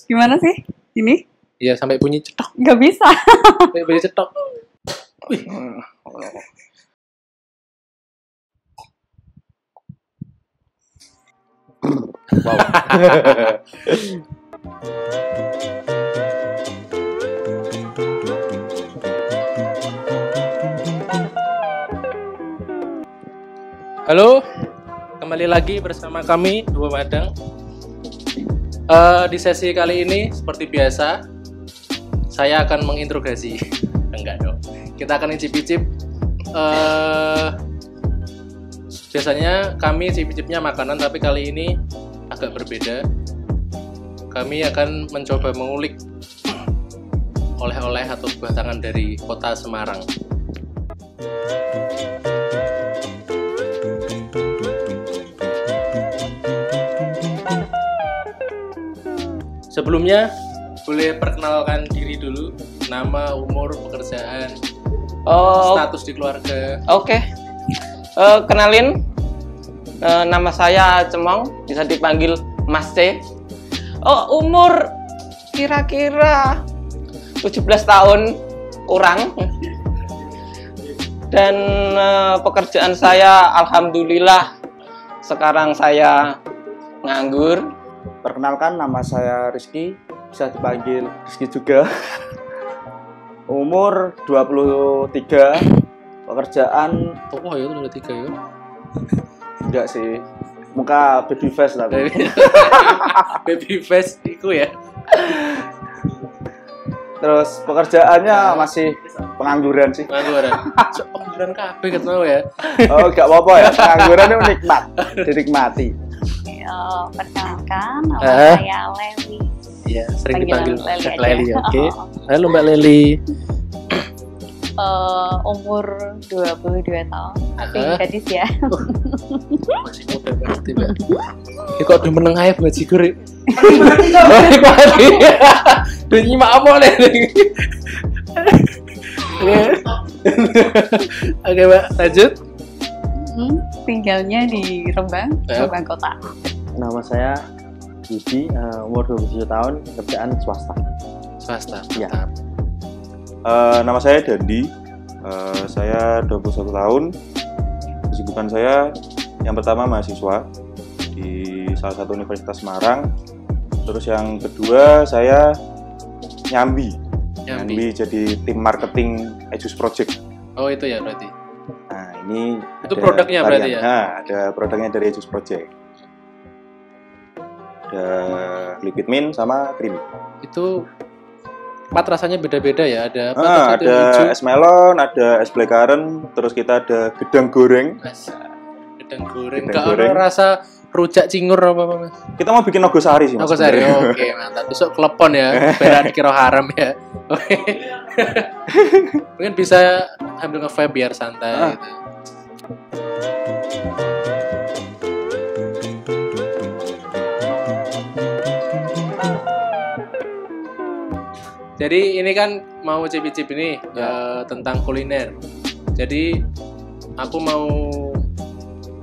Gimana sih? Ini? Iya, sampai bunyi cetok. Nggak bisa. Sampai bunyi cetok. Wih. Wow. Halo, kembali lagi bersama kami Dua Madang. Di sesi kali ini seperti biasa, saya akan menginterogasi. Enggak dong. Kita akan icip-icip. Biasanya kami icip-icipnya makanan, tapi kali ini agak berbeda. Kami akan mencoba mengulik oleh-oleh atau buah tangan dari kota Semarang. Sebelumnya, boleh perkenalkan diri dulu, nama, umur, pekerjaan, status di keluarga. Oke. Kenalin, nama saya Cemong, bisa dipanggil Mas C. Umur kira-kira 17 tahun kurang. Dan pekerjaan saya alhamdulillah sekarang saya nganggur. Perkenalkan, nama saya Rizky, bisa dipanggil Rizky juga. Umur 23, pekerjaan Oh ya, itu udah 3 ya. enggak sih, muka baby face lah. Baby face itu ya. Terus pekerjaannya masih pengangguran sih. Pengangguran. Pengangguran kabeh ketemu ya. Oh, enggak apa-apa ya, pengangguran itu nikmat, dinikmati. Perkenalkan, nama saya Leli. Iya, sering Panggilan dipanggil Leli aja. Oke. Halo Mbak Leli. Umur 22 tahun, tapi gadis ya. Masih muda banget ya, Mbak. Ini kok udah meneng aja buat Jigur. Mati kok. Mati. Udah nyimak apa nih? Oke, Mbak, lanjut. Tinggalnya di Rembang, Rembang Kota. Nama saya Yudi, umur 27 tahun, kerjaan swasta. Swasta. Ya. Mantap. Nama saya Dandi, saya 21 tahun. Kesibukan saya yang pertama mahasiswa di salah satu universitas Semarang. Terus yang kedua saya nyambi jadi tim marketing Ejus Project. Oh, itu ya berarti. Nah, ini Itu ada produknya varian. berarti ya? Nah, ada produknya dari Ejus Project. Ada liquid mint sama creamy. Itu 4 rasanya beda-beda ya. Ada apa? Ada es melon, ada es blackcurrant, terus kita ada gedang goreng. Gedang goreng. Gedang Gak goreng. ada rasa rujak cingur apa Mas? Kita mau bikin nogosari sih, Mas. Nogosari. sebenarnya. Oke, mantap. Besok klepon ya. Beran kira haram ya. Oke. Mungkin bisa ambil nge-vibe biar santai gitu. Jadi ini kan mau cip-cip ini tentang kuliner. Jadi aku mau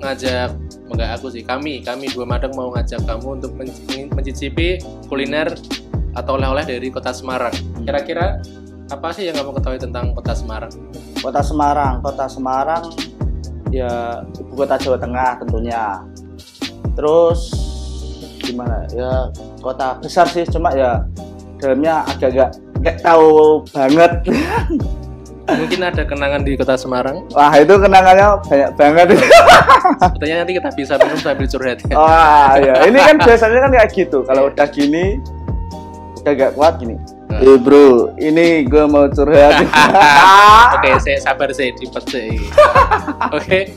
ngajak, enggak aku sih, kami Dua Madang mau ngajak kamu untuk mencicipi kuliner atau oleh-oleh dari kota Semarang. Kira-kira apa sih yang kamu ketahui tentang kota Semarang? Kota Semarang ya ibu kota Jawa Tengah tentunya. Terus gimana ya, kota besar sih, cuma ya dalamnya agak-agak nggak tahu banget. Mungkin ada kenangan di kota Semarang. Wah, itu kenangannya banyak banget. Katanya nanti kita bisa minum sambil curhat ya. Wah ya, ini kan biasanya kan kayak gitu. Kalau udah gini udah gak kuat gini. Bro, ini gue mau curhat. Oke, saya sabar saya dipet sih. Oke,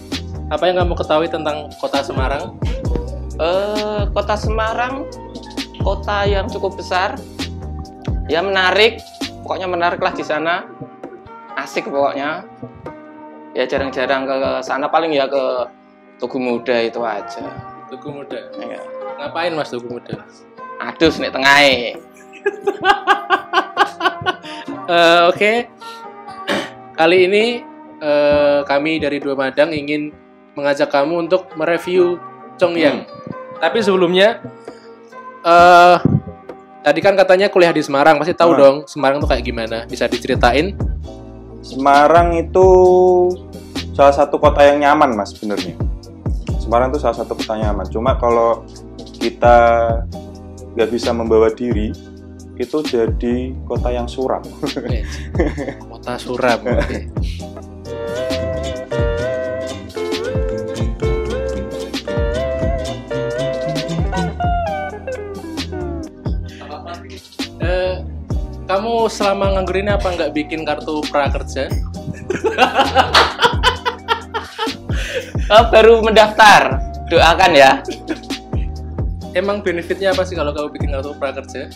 apa yang kamu ketahui tentang kota Semarang? Kota Semarang, kota yang cukup besar, ya menarik. Pokoknya menarik lah di sana. Asik pokoknya. Ya jarang-jarang ke sana, paling ya ke Tugu Muda itu aja. Tugu Muda. Ya. Ngapain Mas Tugu Muda? Aduh, nek tengah. Oke. Kali ini kami dari Dua Madang ingin mengajak kamu untuk mereview Congyang. Tapi sebelumnya Tadi kan katanya kuliah di Semarang, pasti tahu Ah. dong Semarang tuh kayak gimana? Bisa diceritain? Semarang itu salah satu kota yang nyaman mas sebenarnya. Semarang itu salah satu kota nyaman. Cuma kalau kita nggak bisa membawa diri, itu jadi kota yang suram. Kota suram. Oke. Kamu selama nganggur ini apa nggak bikin kartu prakerja? Baru mendaftar, doakan ya. Emang benefitnya apa sih kalau kamu bikin kartu prakerja?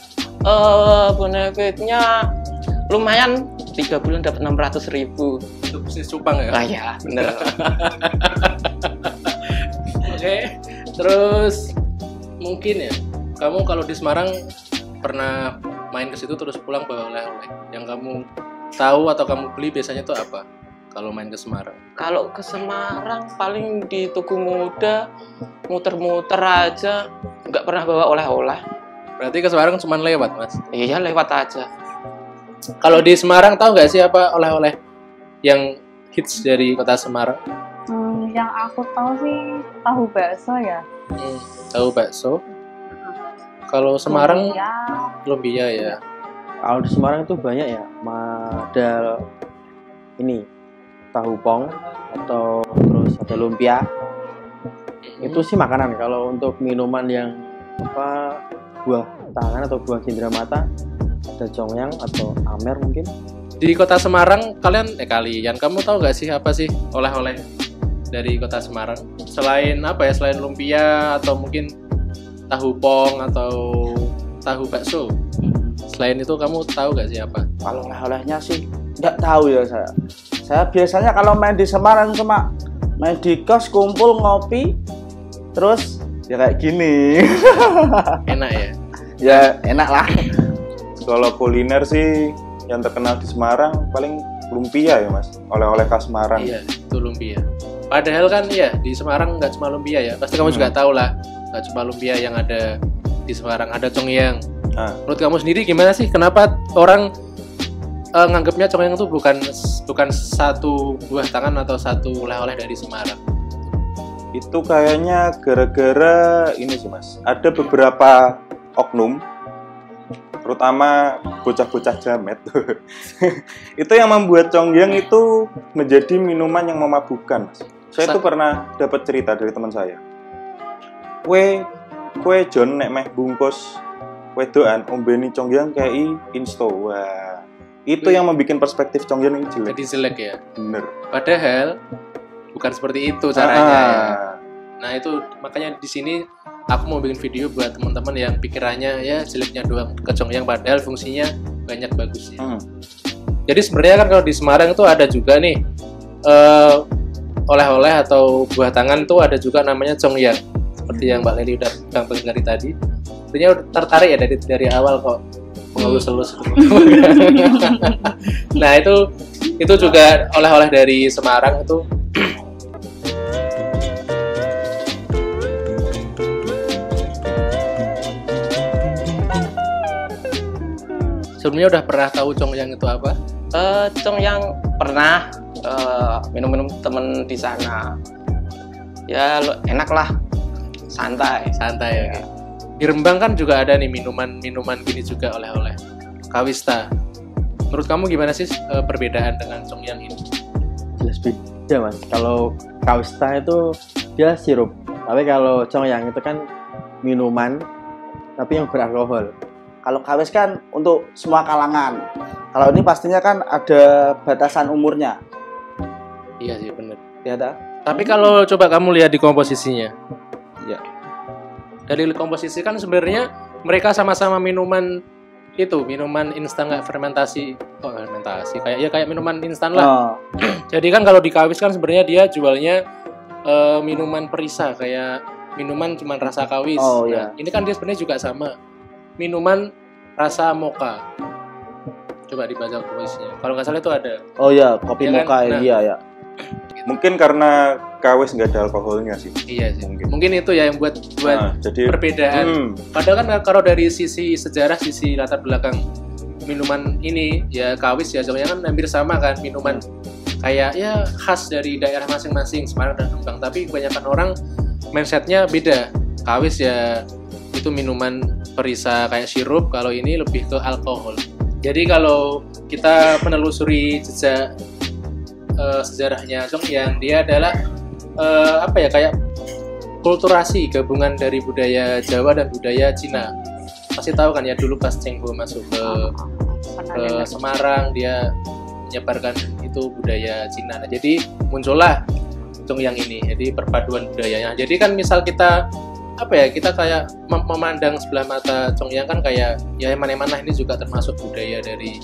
Benefitnya lumayan, 3 bulan dapat 600.000. Untuk bisnis cupang ya? Ah ya, bener. Oke, terus mungkin ya, kamu kalau di Semarang pernah main ke situ terus pulang bawa oleh-oleh. Yang kamu tahu atau kamu beli biasanya tuh apa kalau main ke Semarang? Kalau ke Semarang paling di Tugu Muda muter-muter aja, nggak pernah bawa oleh-oleh. Berarti ke Semarang cuma lewat, Mas? Iya lewat aja. Kalau di Semarang tahu nggak sih apa oleh-oleh yang hits dari kota Semarang? Yang aku tahu sih tahu bakso ya. Tahu bakso. Kalau Semarang Ya, lumpia ya. Kalau di Semarang itu banyak ya, ada ini tahu pong atau terus ada lumpia. Itu sih makanan. Kalau untuk minuman yang apa buah tangan atau buah cindera mata, ada congyang atau amer mungkin. Di kota Semarang kalian kamu tahu nggak sih apa sih oleh-oleh dari kota Semarang? Selain apa ya? Selain lumpia atau mungkin tahu pong atau tahu bakso. Selain itu kamu tahu nggak sih apa? Kalau oleh-olehnya sih nggak tahu ya saya. Saya biasanya kalau main di Semarang cuma main di kos, kumpul, ngopi, terus ya kayak gini. Enak ya. Ya enak lah. Kalau kuliner sih yang terkenal di Semarang paling lumpia ya mas, oleh-oleh khas Semarang. Iya, itu lumpia. Padahal kan ya di Semarang nggak cuma lumpia ya. Pasti kamu juga tahu lah. Nggak cuma lumpia yang ada di Semarang, ada congyang. Ah. Menurut kamu sendiri gimana sih? Kenapa orang nganggapnya congyang itu bukan satu buah tangan atau satu oleh-oleh dari Semarang? Itu kayaknya gara-gara ini sih mas, ada beberapa oknum, terutama bocah-bocah jamet, itu yang membuat congyang itu menjadi minuman yang memabukkan mas. Saya itu pernah dapat cerita dari teman saya. Kue John nek meh bungkus wedoan ombeni congyang kayak insto. Wah, itu yang membuat perspektif congyang ini jelek. Jadi jelek ya. Bener. Padahal bukan seperti itu caranya ya. Nah itu makanya di sini aku mau bikin video buat teman-teman yang pikirannya ya jeleknya doang ke congyang, padahal fungsinya banyak bagusnya. Jadi sebenarnya kan kalau di Semarang itu ada juga nih oleh-oleh atau buah tangan tuh ada juga namanya congyang. Seperti yang Mbak Leli udah bilang dari tadi. Sebenarnya tertarik ya dari awal kok mengelus-elus. Nah itu juga oleh-oleh dari Semarang itu. Sebelumnya udah pernah tahu congyang itu apa? Congyang pernah minum-minum temen di sana. Ya enak lah, santai. Santai ya. Di Rembang kan juga ada nih minuman gini juga oleh-oleh. Kawista. Menurut kamu gimana sih perbedaan dengan congyang ini? Jelas beda mas. Kalau kawista itu dia sirup, tapi kalau congyang itu kan minuman tapi yang beralkohol. Kalau kawis kan untuk semua kalangan. Kalau ini pastinya kan ada batasan umurnya. Iya sih bener. Ya tak? Tapi kalau coba kamu lihat di komposisinya, Ya. dari komposisi kan sebenarnya mereka sama-sama minuman instan nggak fermentasi, kayak minuman instan lah. Oh. Jadi kan kalau di kawis kan sebenarnya dia jualnya minuman perisa, kayak minuman cuman rasa kawis. Oh, Nah, iya. ini kan dia sebenarnya juga sama, minuman rasa mocha. Coba dibaca komposisinya. Kalau nggak salah itu ada. Oh ya, kopi Ya kan? mocha Nah. iya ya. gitu. Mungkin karena kawis nggak ada alkoholnya sih. Iya sih. Mungkin. Mungkin itu ya yang buat Jadi perbedaan. Padahal kan kalau dari sisi sejarah, sisi latar belakang minuman ini ya kawis ya sebenarnya kan hampir sama kan, minuman kayak ya khas dari daerah masing-masing Semarang dan Rembang, tapi kebanyakan orang mindsetnya beda. Kawis ya itu minuman perisa kayak sirup, kalau ini lebih ke alkohol. Jadi kalau kita menelusuri jejak sejarahnya Congyang, dia adalah apa ya, kayak kulturasi gabungan dari budaya Jawa dan budaya Cina. Pasti tahu kan ya, dulu pas Cheng Ho masuk ke Semarang, dia menyebarkan itu budaya Cina. Nah, jadi muncullah Congyang ini, jadi perpaduan budayanya. Jadi kan misal kita apa ya, kita kayak memandang sebelah mata Congyang kan kayak ya mana-mana ini juga termasuk budaya dari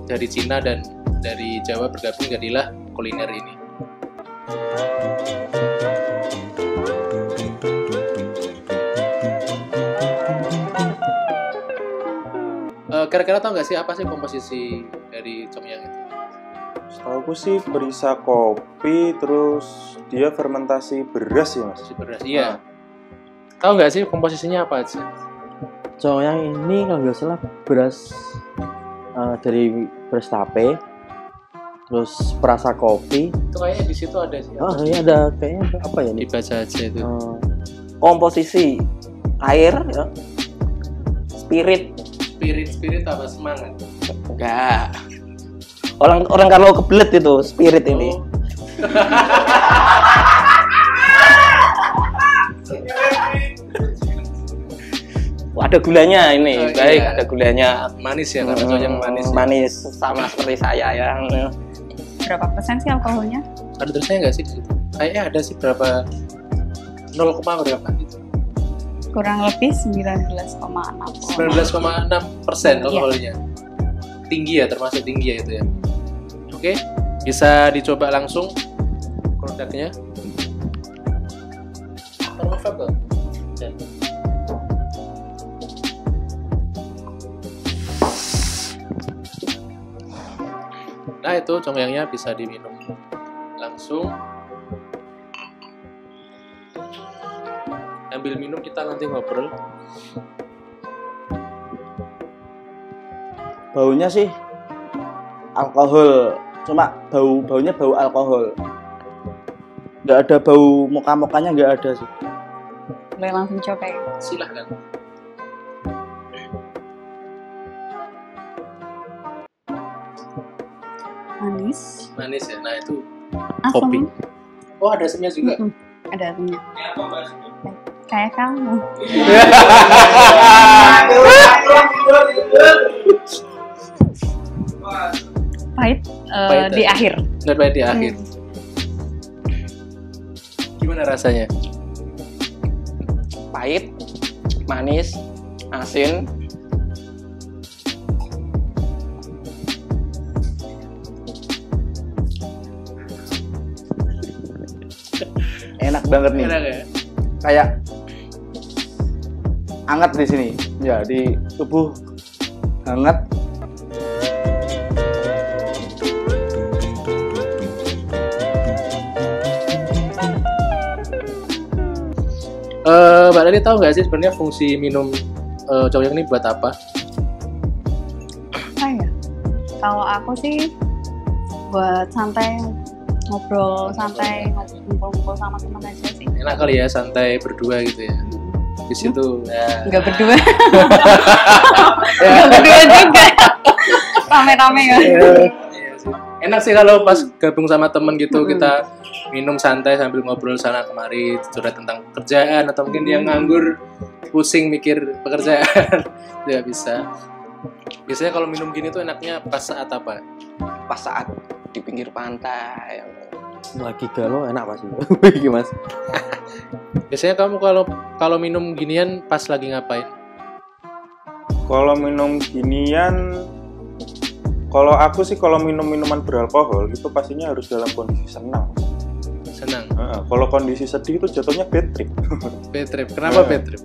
dari Cina dan dari Jawa bergabung jadilah kuliner ini. Kira-kira tau nggak sih apa sih komposisi dari Congyang itu? Setahu sih perisa kopi, terus dia fermentasi beras ya mas. Beras, iya. Tahu nggak sih komposisinya apa aja? Congyang ini kalau nggak salah beras dari beras tape, terus perasa kopi. Itu kayaknya di situ ada sih. Oh iya ada, kayaknya ada apa ya nih? Dibaca aja itu. Komposisi air ya. Spirit apa semangat? Enggak. Orang kalau kebelet itu spirit ini. Oh. Ada gulanya ini, Oh, baik iya. ada gulanya. Manis ya, karena Congyang manis. Ya. Manis sama seperti saya yang Berapa persen sih alkoholnya? Ada tulisannya nggak sih di situ? Kayaknya ada sih berapa 0, berapa gitu. Kurang lebih 19,6. 19,6% alkoholnya. Tinggi ya, termasuk tinggi ya itu ya. Oke, bisa dicoba langsung produknya. Perfect loh. Nah itu Congyangnya bisa diminum langsung. Ambil minum, kita nanti ngobrol. Baunya sih alkohol, cuma baunya bau alkohol. Nggak ada bau moka-mokanya, nggak ada sih. Boleh langsung coba ya. Silahkan. Manis ya. Nah itu Asam. kopi. Oh ada asamnya juga. Ada asamnya. Kayak kamu. Pahit, Pahit di ya? akhir. Nggak pahit di akhir. Gimana rasanya? pahit, manis, asin. Enak banget nih. Enak ya? Kayak hangat di sini. Ya, di tubuh hangat. Mbak Leli tahu nggak sih sebenarnya fungsi minum Congyang ini buat apa? Apa ya? Kalau aku sih buat santai, ngobrol santai, ngumpul-ngumpul sama teman aja sih. Enak kali ya santai berdua gitu ya. Di situ ya. Nggak berdua. Nggak berdua juga. Rame-rame ya. Iya sih. Enak sih kalau pas gabung sama temen gitu kita minum santai sambil ngobrol sana kemari, curhat tentang pekerjaan atau mungkin dia nganggur pusing mikir pekerjaan. Ya bisa. Biasanya kalau minum gini tuh enaknya pas saat apa? Pas saat di pinggir pantai. Lagi galau enak pasti. Gimana? Biasanya kamu kalau minum ginian pas lagi ngapain? Kalau minum ginian, kalau aku sih kalau minum minuman beralkohol itu pastinya harus dalam kondisi senang. Senang. Kalau kondisi sedih itu jatuhnya bad trip. Bad trip. Kenapa bad trip?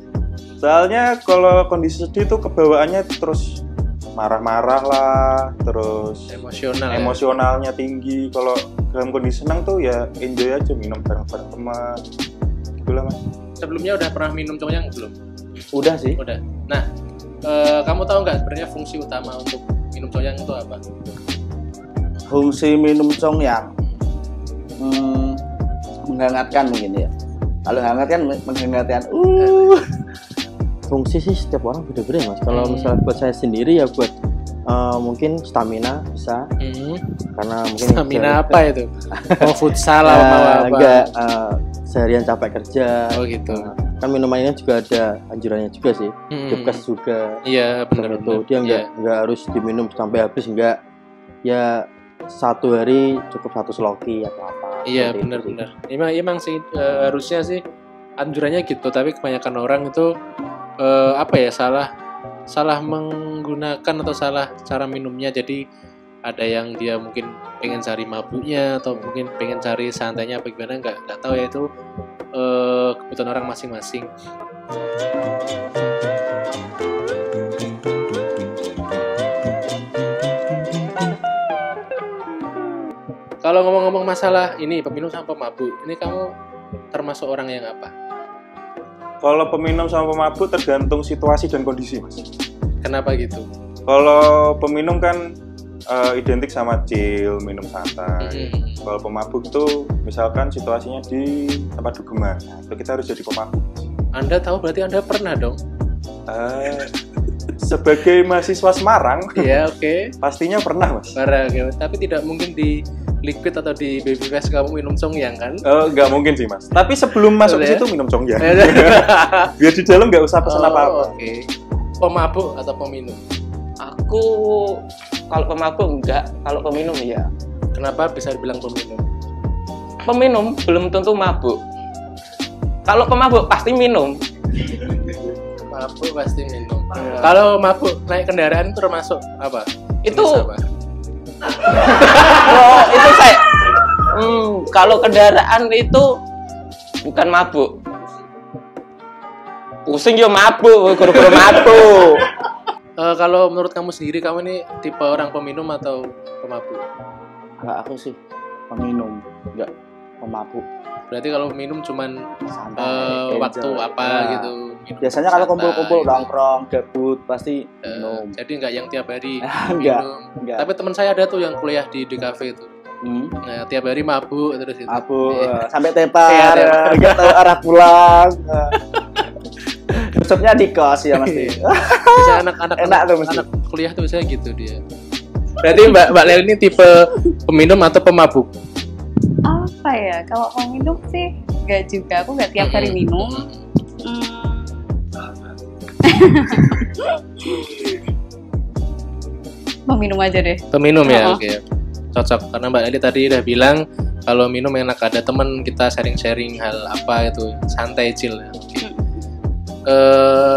Soalnya kalau kondisi sedih itu kebawaannya terus marah-marah lah, terus Emosional. Ya? emosionalnya tinggi. Kalau dalam kondisi senang tuh ya enjoy aja, minum bareng-bareng teman. Itulah Mas. Sebelumnya udah pernah minum congyang belum? Udah sih. Udah. Nah, kamu tahu nggak sebenarnya fungsi utama untuk minum congyang itu apa? Fungsi minum congyang menghangatkan mungkin ya. Kalau hangat kan menghangatkan. Fungsi sih setiap orang beda-beda ya, Mas. Kalau misalnya buat saya sendiri ya buat mungkin stamina bisa. Karena mungkin Stamina apa itu? Mau futsal atau mau apa? Enggak, seharian capek kerja. Oh gitu. Kan minuman ini juga ada anjurannya juga sih. Depkes juga. Iya benar Itu dia enggak harus diminum sampai habis, enggak. Ya satu hari cukup 1 sloki atau apa. Iya benar-benar. Emang sih harusnya sih anjurannya gitu, tapi kebanyakan orang itu salah menggunakan atau salah cara minumnya. Jadi ada yang dia mungkin pengen cari mabuknya atau mungkin pengen cari santainya apa gimana, nggak tahu ya, itu kebutuhan orang masing-masing. Kalau ngomong-ngomong masalah ini peminum sama pemabuk, ini kamu termasuk orang yang apa? Kalau peminum sama pemabuk tergantung situasi dan kondisi, Mas. Kenapa gitu? Kalau peminum kan identik sama chill, minum santai. Kalau pemabuk tuh misalkan situasinya di tempat dugeman, itu kita harus jadi pemabuk. Anda tahu berarti Anda pernah dong? Sebagai mahasiswa Semarang, Iya, oke. pastinya pernah, Mas. Parah, oke. Tapi tidak mungkin di liquid atau di baby fresh kamu minum congyang kan? Nggak mungkin sih, Mas. Tapi sebelum masuk ke Boleh. situ minum congyang. Biar di dalam nggak usah pesan apa-apa. Oke. Pemabuk atau peminum? Aku kalau pemabuk enggak, kalau peminum iya. Kenapa bisa dibilang peminum? Peminum belum tentu mabuk. Kalau pemabuk pasti minum. Mabuk pasti minum. Kalau mabuk naik kendaraan termasuk apa? Itu Jenis apa? Oh, itu saya. Kalau kendaraan itu bukan mabuk. Pusing yo mabuk, guru-guru mabuk. Kalau menurut kamu sendiri, kamu ini tipe orang peminum atau pemabuk? Enggak, aku sih peminum, enggak pemabuk. Berarti kalau minum cuman Santai, waktu enjoy. apa Ya. gitu? Minum Biasanya kalau santai kumpul-kumpul gitu. nongkrong, gabut pasti Eh, minum. Jadi nggak yang tiap hari Enggak, minum. enggak. Tapi teman saya ada tuh yang kuliah di kafe itu. Nah, tiap hari mabuk terus itu. Aku Iya. sampai tepar, Iya, tepar. enggak tahu arah pulang. Besoknya di kos ya mesti. Bisa anak-anak Enak tuh mesti. anak kuliah tuh saya gitu dia. Berarti Mbak Lel ini tipe peminum atau pemabuk? Apa ya? Kalau mau minum sih nggak juga. Aku nggak tiap hari minum. Mau minum aja deh. Peminum ya, Oh. oke. Cocok karena Mbak Leli tadi udah bilang kalau minum enak ada temen kita sharing-sharing hal apa itu, santai chill ya. Oke.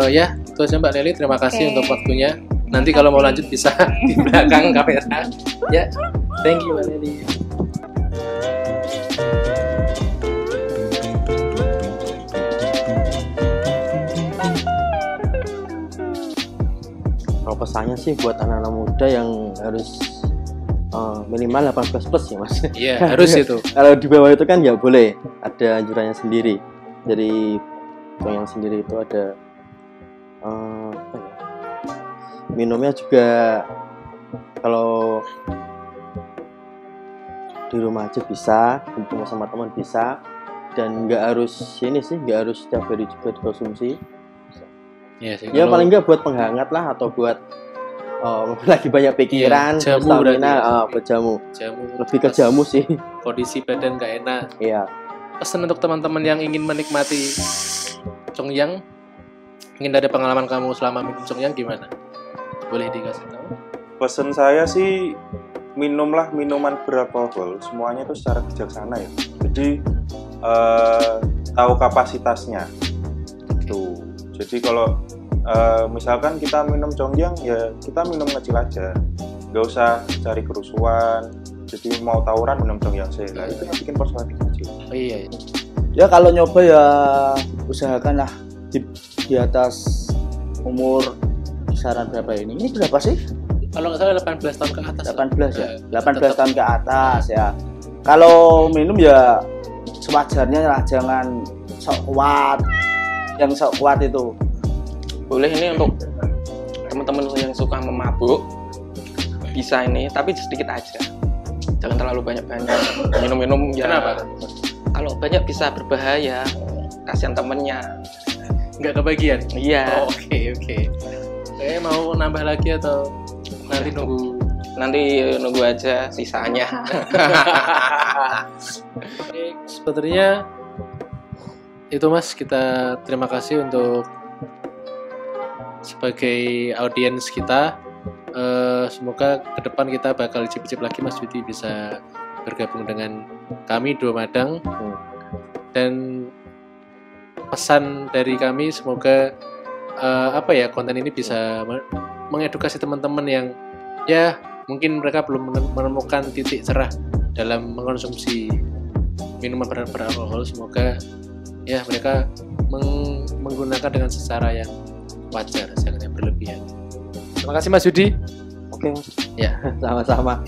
Ya, itu aja Mbak Leli. Terima kasih Oke. untuk waktunya. Nanti kalau mau lanjut bisa di belakang kamera. Ya, thank you Mbak Leli. Kalau pesannya sih buat anak-anak muda yang harus minimal 18 plus ya, Mas. Iya, harus itu. Kalau di bawah itu kan ya boleh, ada anjurannya sendiri. Jadi yang sendiri itu ada apa ya? Minumnya juga kalau di rumah aja bisa, kumpul sama teman bisa, dan nggak harus ini sih, nggak harus setiap hari juga dikonsumsi. Iya sih. Ya kalau- paling nggak buat penghangat lah, atau buat lagi banyak pikiran, Iya, jamu stamina, berarti. buat jamu. jamu. Lebih ke jamu sih. Kondisi badan nggak enak. Iya. Pesan untuk teman-teman yang ingin menikmati congyang, ingin ada pengalaman kamu selama minum congyang gimana? Boleh dikasih tahu? Pesan saya sih minumlah minuman beralkohol semuanya itu secara bijaksana ya. Jadi tahu kapasitasnya. Tuh. Jadi kalau misalkan kita minum congyang ya kita minum kecil aja, nggak usah cari kerusuhan. Jadi mau tawuran minum congyang saya, nah, itu yang bikin persoalan kecil. Oh iya. Ya kalau nyoba ya usahakanlah di atas umur kisaran berapa ini? Ini berapa sih? kalau nggak salah 18 tahun ke atas. 18 ya. 18 tetap. tahun ke atas ya. Kalau minum ya sewajarnya lah, jangan sok kuat. Yang sok kuat itu. Boleh ini untuk teman-teman yang suka memabuk, bisa ini, tapi sedikit aja. Jangan terlalu banyak-banyak minum-minum ya. Kenapa? Kalau banyak bisa berbahaya. Kasihan temennya. Nggak kebagian? Iya. Oh, oke. Kayaknya mau nambah lagi atau nanti nunggu? Nanti nunggu aja sisanya. Oke, sebenarnya itu Mas, kita terima kasih untuk sebagai audiens kita. Semoga ke depan kita bakal cip-cip lagi, Mas Yudi bisa bergabung dengan kami Dua Madang. Dan pesan dari kami semoga konten ini bisa mengedukasi teman-teman yang ya mungkin mereka belum menemukan titik cerah dalam mengkonsumsi minuman beralkohol. Semoga ya mereka menggunakan dengan secara yang wajar, jangan yang berlebihan. Terima kasih Mas Yudi. Oke, Ya, sama-sama.